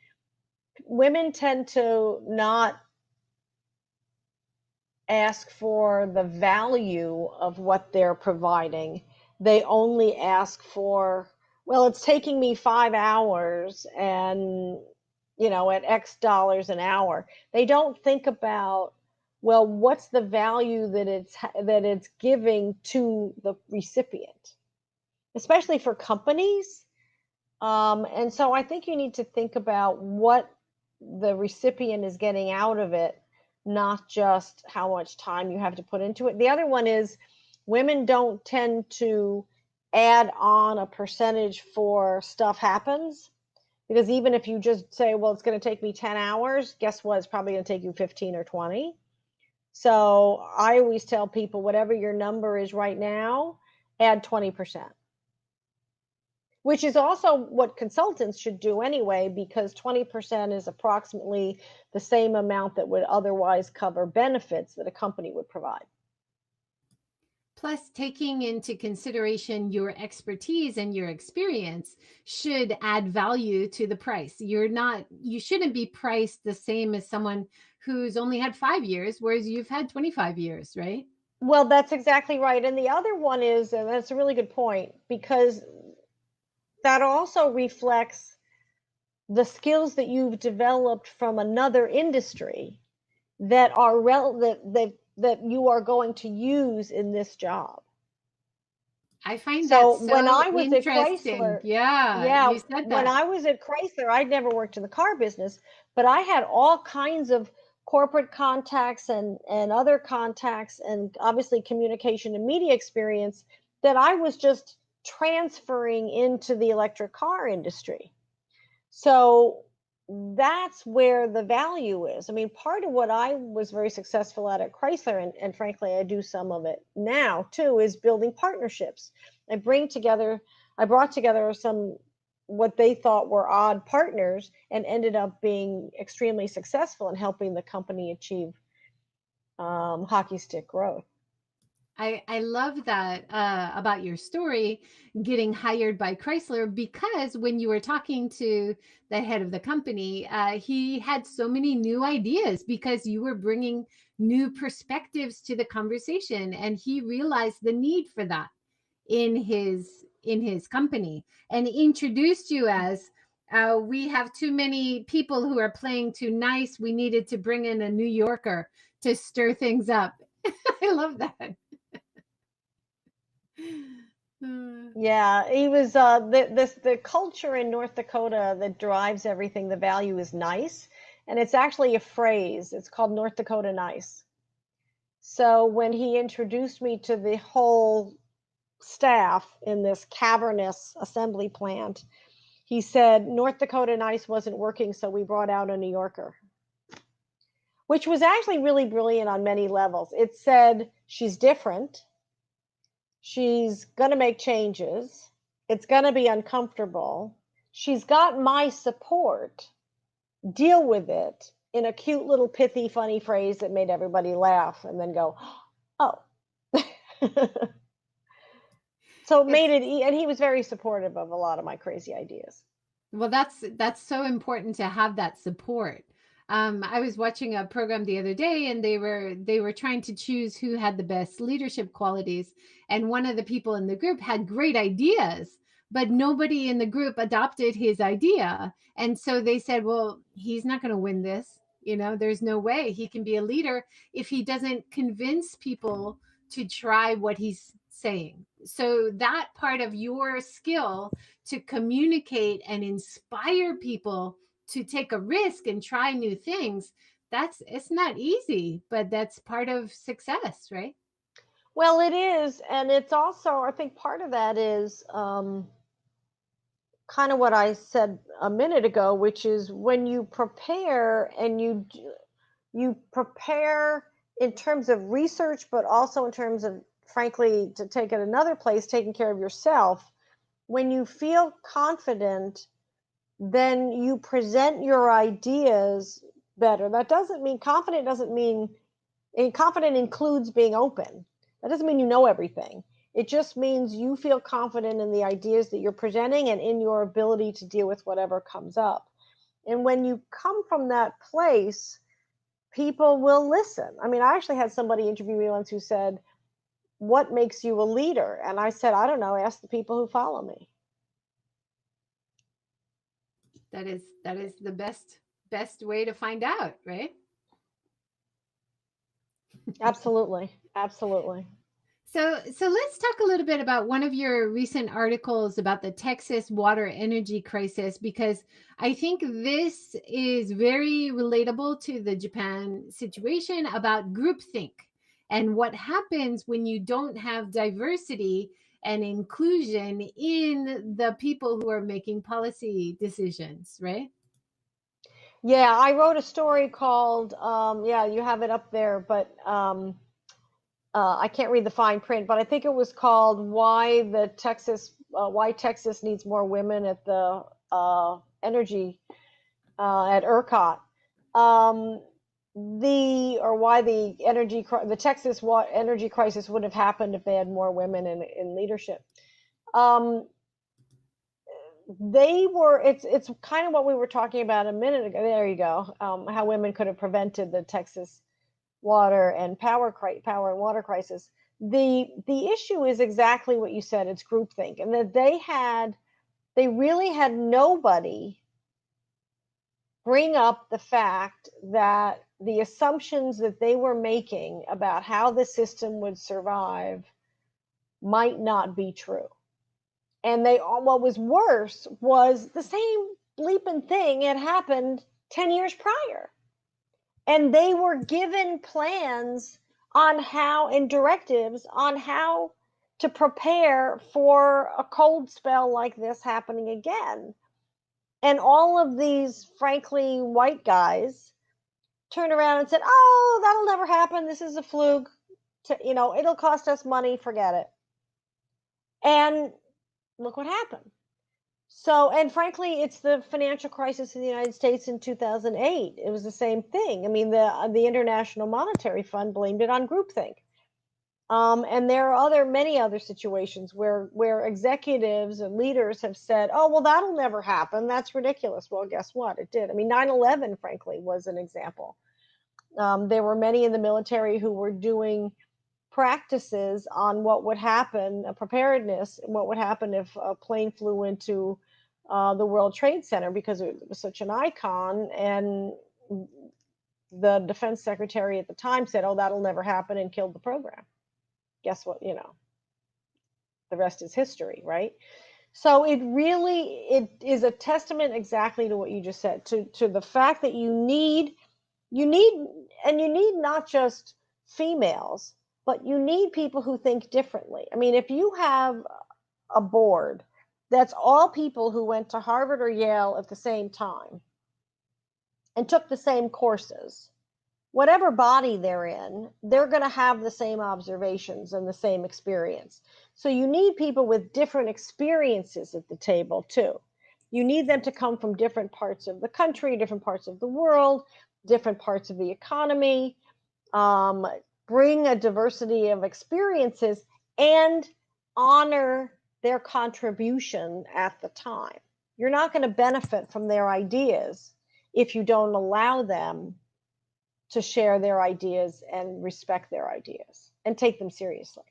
women tend to not ask for the value of what they're providing. They only ask for, well, it's taking me 5 hours and, at X dollars an hour. They don't think about, well, what's the value that it's giving to the recipient, especially for companies. And so I think you need to think about what the recipient is getting out of it, not just how much time you have to put into it. The other one is women don't tend to add on a percentage for stuff happens, because even if you just say, well, it's going to take me 10 hours, guess what? It's probably going to take you 15 or 20. So I always tell people, whatever your number is right now, add 20%, which is also what consultants should do anyway, because 20% is approximately the same amount that would otherwise cover benefits that a company would provide. Plus, taking into consideration your expertise and your experience should add value to the price. You shouldn't be priced the same as someone who's only had 5 years, whereas you've had 25 years, right? Well, that's exactly right. And the other one is, and that's a really good point, because that also reflects the skills that you've developed from another industry that are that you are going to use in this job. I find that So when so I was at interesting. Chrysler, Yeah, yeah, you said when that. I was at Chrysler, I'd never worked in the car business, but I had all kinds of corporate contacts and other contacts, and obviously communication and media experience that I was just transferring into the electric car industry. So that's where the value is. I mean, part of what I was very successful at Chrysler, and frankly, I do some of it now too, is building partnerships. I brought together some what they thought were odd partners and ended up being extremely successful in helping the company achieve hockey stick growth. I love that about your story getting hired by Chrysler, because when you were talking to the head of the company, he had so many new ideas because you were bringing new perspectives to the conversation, and he realized the need for that in his company and introduced you as, we have too many people who are playing too nice. We needed to bring in a New Yorker to stir things up. I love that. Yeah, he was the culture in North Dakota that drives everything. The value is nice, and it's actually a phrase. It's called North Dakota nice. So when he introduced me to the whole staff in this cavernous assembly plant, he said North Dakota nice wasn't working, so we brought out a New Yorker, which was actually really brilliant on many levels. It said she's different. She's going to make changes. It's going to be uncomfortable. She's got my support. Deal with it, in a cute little pithy, funny phrase that made everybody laugh and then go, oh. So it It's made it, and he was very supportive of a lot of my crazy ideas. Well, that's so important to have that support. I was watching a program the other day, and they were trying to choose who had the best leadership qualities, and one of the people in the group had great ideas, but nobody in the group adopted his idea, and so they said, "Well, he's not going to win this. There's no way he can be a leader if he doesn't convince people to try what he's saying." So that part of your skill to communicate and inspire people to take a risk and try new things, that's it's not easy, but that's part of success, right? Well, it is, and it's also, I think part of that is kind of what I said a minute ago, which is when you prepare and you prepare in terms of research, but also in terms of, frankly, to take it another place, taking care of yourself. When you feel confident, then you present your ideas better. That doesn't mean confident, doesn't mean confident includes being open. That doesn't mean you know everything. It just means you feel confident in the ideas that you're presenting and in your ability to deal with whatever comes up. And when you come from that place, people will listen. I mean, I actually had somebody interview me once who said, "What makes you a leader?" And I said, "I don't know, ask the people who follow me." That is the best way to find out, right? Absolutely. Absolutely. So let's talk a little bit about one of your recent articles about the Texas water energy crisis, because I think this is very relatable to the Japan situation about groupthink and what happens when you don't have diversity and inclusion in the people who are making policy decisions, right? Yeah, I wrote a story called, yeah, you have it up there, but I can't read the fine print, but I think it was called Why Texas Needs More Women at the Energy at ERCOT. Um, or why the Texas energy crisis would have happened if they had more women in leadership. Um, it's kind of what we were talking about a minute ago. There you go. How women could have prevented the Texas water and power and water crisis. The issue is exactly what you said. It's groupthink, and that they really had nobody bring up the fact that the assumptions that they were making about how the system would survive might not be true. And what was worse was the same bleeping thing had happened 10 years prior. And they were given plans on how and directives on how to prepare for a cold spell like this happening again. And all of these, frankly, white guys turned around and said, "Oh, that'll never happen. This is a fluke. It'll cost us money. Forget it." And look what happened. So, and frankly, it's the financial crisis in the United States in 2008. It was the same thing. I mean, the International Monetary Fund blamed it on groupthink. And there are many other situations where executives and leaders have said, "Oh, well, that'll never happen. That's ridiculous." Well, guess what? It did. I mean, 9/11, frankly, was an example. There were many in the military who were doing practices on what would happen, preparedness, what would happen if a plane flew into the World Trade Center, because it was such an icon. And the defense secretary at the time said, "Oh, that'll never happen," and killed the program. Guess what? The rest is history, right? So it is a testament exactly to what you just said, to the fact that you need not just females, but you need people who think differently. I mean, if you have a board that's all people who went to Harvard or Yale at the same time and took the same courses, whatever body they're in, they're going to have the same observations and the same experience. So you need people with different experiences at the table too. You need them to come from different parts of the country, different parts of the world, different parts of the economy. Bring a diversity of experiences and honor their contribution at the time. You're not going to benefit from their ideas if you don't allow them to share their ideas and respect their ideas and take them seriously.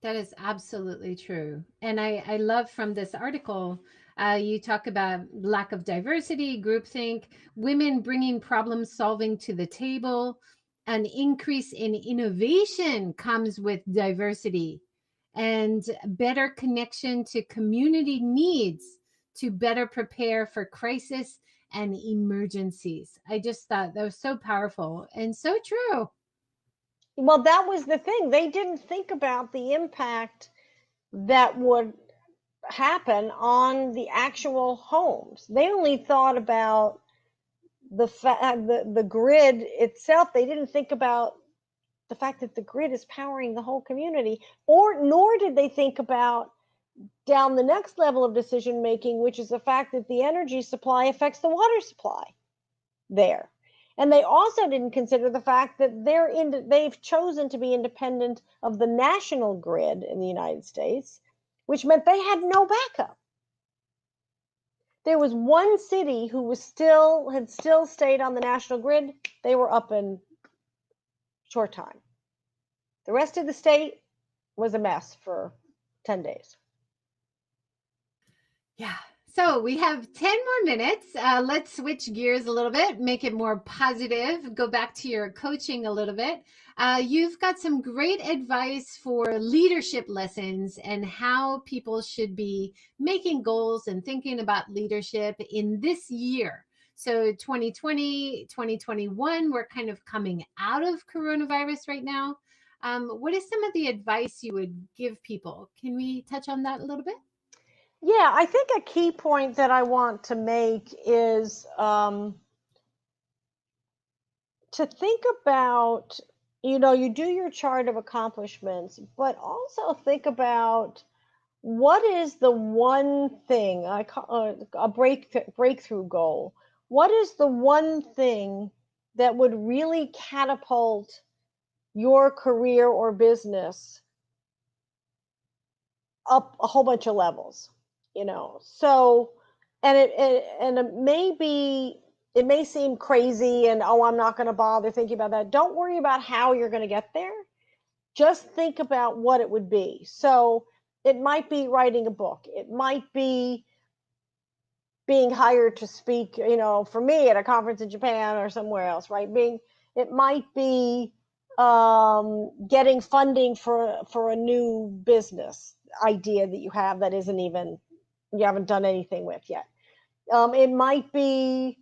That is absolutely true. And I love from this article, you talk about lack of diversity, groupthink, women bringing problem solving to the table. An increase in innovation comes with diversity and better connection to community needs to better prepare for crisis and emergencies. I just thought that was so powerful and so true. Well, that was the thing. They didn't think about the impact that would happen on the actual homes. They only thought about the grid itself. They didn't think about the fact that the grid is powering the whole community, or nor did they think about down the next level of decision making, which is the fact that the energy supply affects the water supply there. And they also didn't consider the fact that they've chosen to be independent of the national grid in the United States, which meant they had no backup. There was one city who had still stayed on the national grid. They were up in short time. The rest of the state was a mess for 10 days. Yeah. So we have 10 more minutes. Let's switch gears a little bit, make it more positive, go back to your coaching a little bit. You've got some great advice for leadership lessons and how people should be making goals and thinking about leadership in this year. So 2020, 2021, we're kind of coming out of coronavirus right now. What is some of the advice you would give people? Can we touch on that a little bit? Yeah, I think a key point that I want to make is to think about, you do your chart of accomplishments, but also think about what is the one thing I call a breakthrough goal. What is the one thing that would really catapult your career or business up a whole bunch of levels, So, and it may seem crazy and, oh, I'm not going to bother thinking about that. Don't worry about how you're going to get there. Just think about what it would be. So it might be writing a book. It might be being hired to speak, for me at a conference in Japan or somewhere else, right? It might be getting funding for a new business idea that you have that you haven't done anything with yet. It might be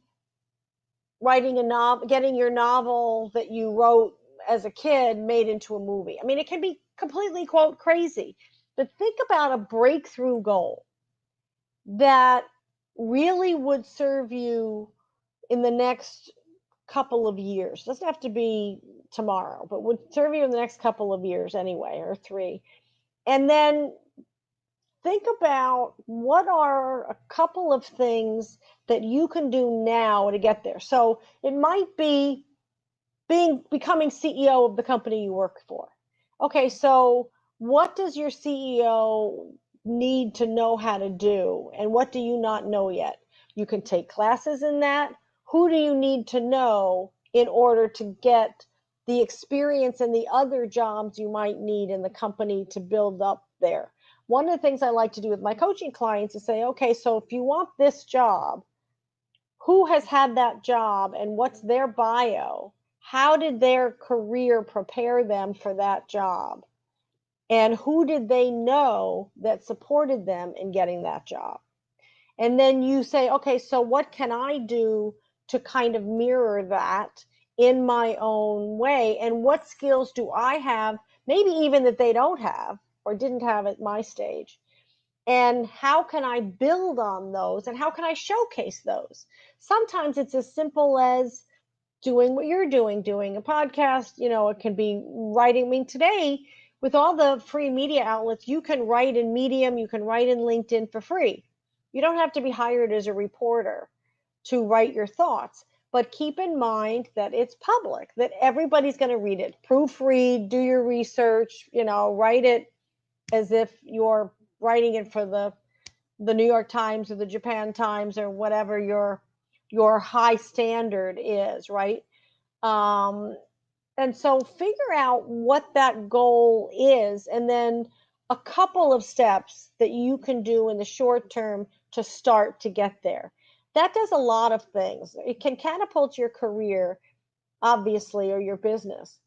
writing a novel, getting your novel that you wrote as a kid made into a movie. I mean, it can be completely, quote, crazy, but think about a breakthrough goal that really would serve you in the next couple of years. Doesn't have to be tomorrow, but would serve you in the next couple of years anyway, or 3. And then think about what are a couple of things that you can do now to get there. So it might be becoming CEO of the company you work for. Okay, so what does your CEO need to know how to do, and what do you not know yet? You can take classes in that. Who do you need to know in order to get the experience and the other jobs you might need in the company to build up there? One of the things I like to do with my coaching clients is say, okay, so if you want this job, who has had that job and what's their bio? How did their career prepare them for that job? And who did they know that supported them in getting that job? And then you say, okay, so what can I do to kind of mirror that in my own way? And what skills do I have, maybe even that they don't have or didn't have at my stage? And how can I build on those, and how can I showcase those? Sometimes it's as simple as doing what you're doing a podcast. It can be writing. I mean, today, with all the free media outlets, you can write in Medium, you can write in LinkedIn for free. You don't have to be hired as a reporter to write your thoughts, but keep in mind that it's public, that everybody's going to read it. Proofread, do your research, write it as if you're writing it for the New York Times or the Japan Times or whatever your high standard is, right? And so figure out what that goal is, and then a couple of steps that you can do in the short term to start to get there. That does a lot of things. It can catapult your career, obviously, or your business,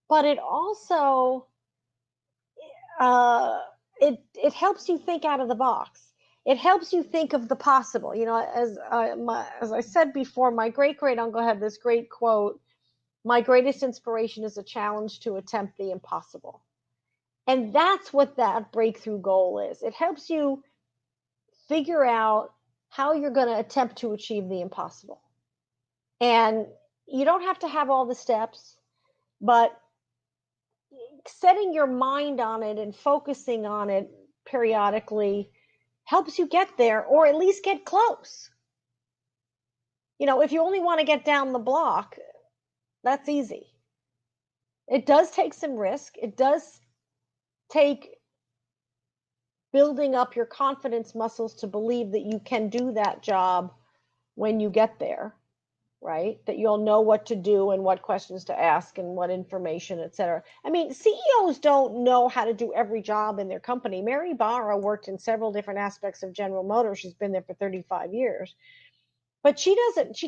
but it also it helps you think out of the box. It helps you think of the possible. As I said before, my great great uncle had this great quote: "My greatest inspiration is a challenge to attempt the impossible." And that's what that breakthrough goal is. It helps you figure out how you're going to attempt to achieve the impossible. And you don't have to have all the steps, but setting your mind on it and focusing on it periodically helps you get there, or at least get close. If you only want to get down the block, that's easy. It does take some risk. It does take building up your confidence muscles to believe that you can do that job when you get there, right? That you'll know what to do and what questions to ask and what information, et cetera. I mean, CEOs don't know how to do every job in their company. Mary Barra worked in several different aspects of General Motors. She's been there for 35 years. But she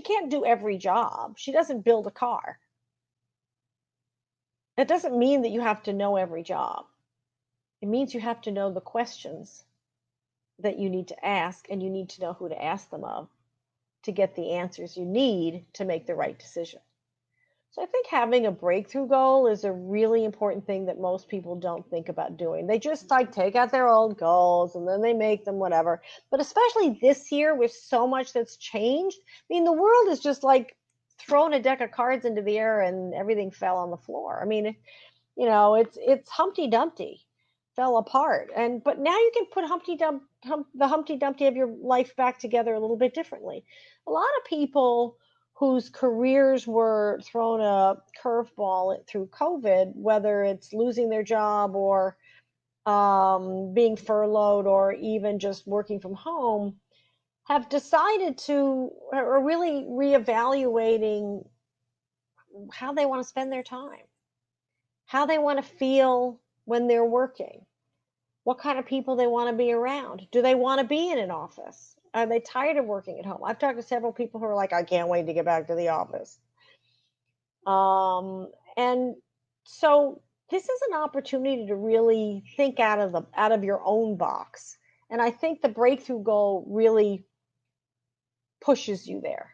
can't do every job. She doesn't build a car. That doesn't mean that you have to know every job. It means you have to know the questions that you need to ask, and you need to know who to ask them of to get the answers you need to make the right decision. So I think having a breakthrough goal is a really important thing that most people don't think about doing. They just like take out their old goals and then they make them whatever. But especially this year with so much that's changed, I mean, the world is just like throwing a deck of cards into the air and everything fell on the floor. I mean, it's Humpty Dumpty fell apart, but now you can put the Humpty Dumpty of your life back together a little bit differently. A lot of people whose careers were thrown a curveball through COVID, whether it's losing their job or being furloughed or even just working from home, have decided to, or really reevaluating how they want to spend their time, how they want to feel when they're working, what kind of people they want to be around. Do they want to be in an office? Are they tired of working at home? I've talked to several people who are like, I can't wait to get back to the office. And so this is an opportunity to really think out of your own box. And I think the breakthrough goal really pushes you there.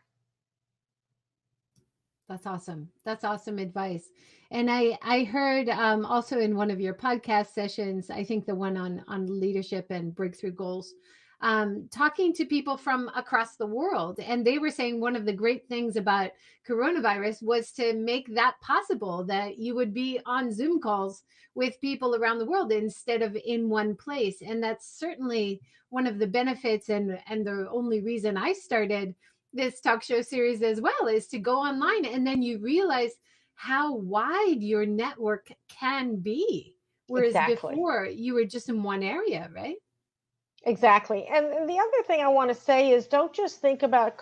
That's awesome. That's awesome advice. And I heard also in one of your podcast sessions, I think the one on leadership and breakthrough goals, talking to people from across the world, and they were saying one of the great things about coronavirus was to make that possible, that you would be on Zoom calls with people around the world instead of in one place. And that's certainly one of the benefits, and the only reason I started this talk show series as well, is to go online, and then you realize how wide your network can be, whereas Exactly. before you were just in one area, right? Exactly. And the other thing I want to say is, don't just think about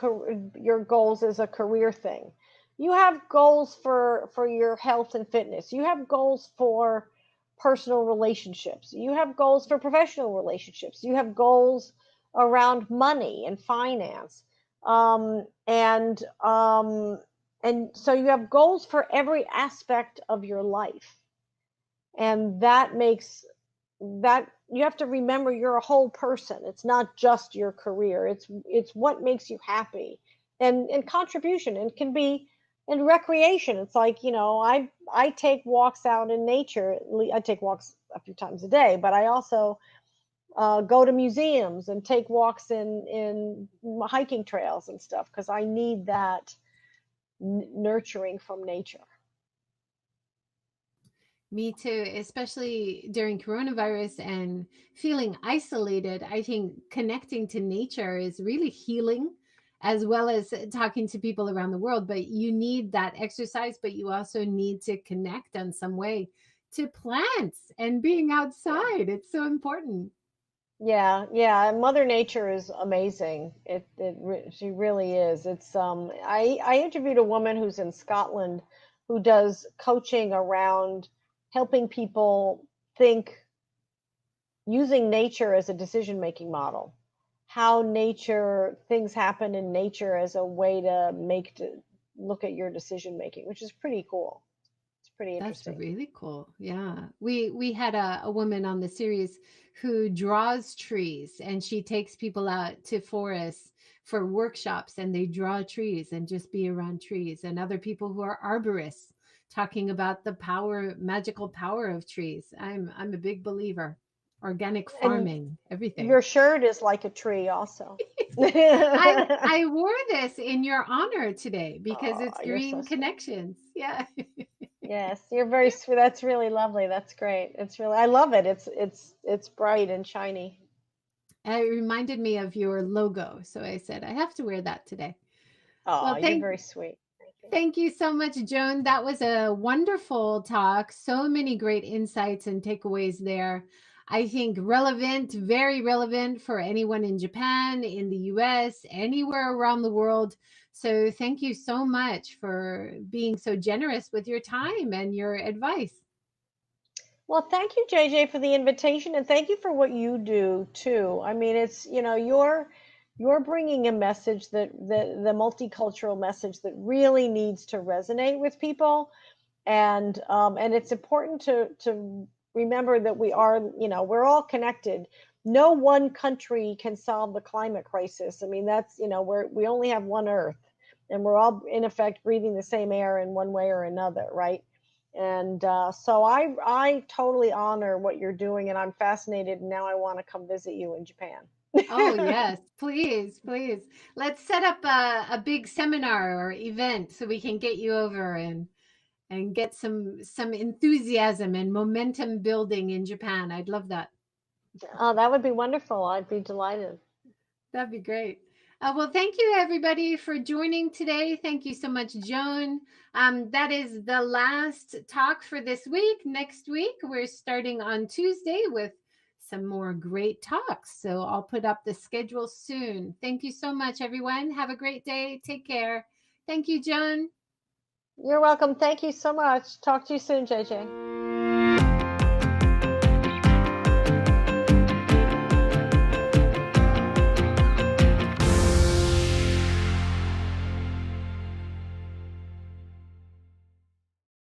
your goals as a career thing. You have goals for your health and fitness. You have goals for personal relationships. You have goals for professional relationships. You have goals around money and finance. Um, and um, and so you have goals for every aspect of your life. And that makes that you have to remember you're a whole person. It's not just your career. It's what makes you happy, and contribution. And can be in recreation. It's like, I take walks out in nature. I take walks a few times a day, but I also go to museums and take walks in hiking trails and stuff, because I need that nurturing from nature. Me too, especially during coronavirus and feeling isolated. I think connecting to nature is really healing, as well as talking to people around the world. But you need that exercise, but you also need to connect on some way to plants and being Yeah. outside. It's so important. Yeah, yeah. Mother Nature is amazing. She really is. I interviewed a woman who's in Scotland who does coaching around helping people think using nature as a decision making model. How things happen in nature as a way to look at your decision making, which is pretty cool. pretty That's interesting. really cool. Yeah. We had a woman on the series who draws trees, and she takes people out to forests for workshops, and they draw trees and just be around trees, and other people who are arborists talking about the power, magical power of trees. I'm a big believer. Organic And farming, everything. your shirt is like a tree also. I wore this in your honor today because Oh, it's you're so Green sweet. Connections. Yeah. Yes, you're very sweet. That's really lovely. That's great. It's really, I love it. It's bright and shiny. It reminded me of your logo, so I said I have to wear that today. Oh, Well, you're very sweet. Thank you. thank you so much, Joan. That was a wonderful talk. So many great insights and takeaways there. I think relevant, very relevant for anyone in Japan, in the US, anywhere around the world. So thank you so much for being so generous with your time and your advice. Well, thank you, JJ, for the invitation, and thank you for what you do too. I mean, it's, you're bringing a message that the multicultural message that really needs to resonate with people, and it's important to remember that we are, we're all connected. No one country can solve the climate crisis. I mean, that's, we only have one Earth, and we're all in effect breathing the same air in one way or another, right? And so I totally honor what you're doing, and I'm fascinated. And now I want to come visit you in Japan. Oh, yes, please, please. Let's set up a big seminar or event so we can get you over and get some enthusiasm and momentum building in Japan. I'd love that. Oh, that would be wonderful. I'd be delighted. That'd be great. Well, thank you everybody for joining today. Thank you so much, Joan. That is the last talk for this week. Next week, we're starting on Tuesday with some more great talks. So I'll put up the schedule soon. Thank you so much, everyone. Have a great day. Take care. Thank you, Joan. You're welcome. Thank you so much. Talk to you soon, JJ.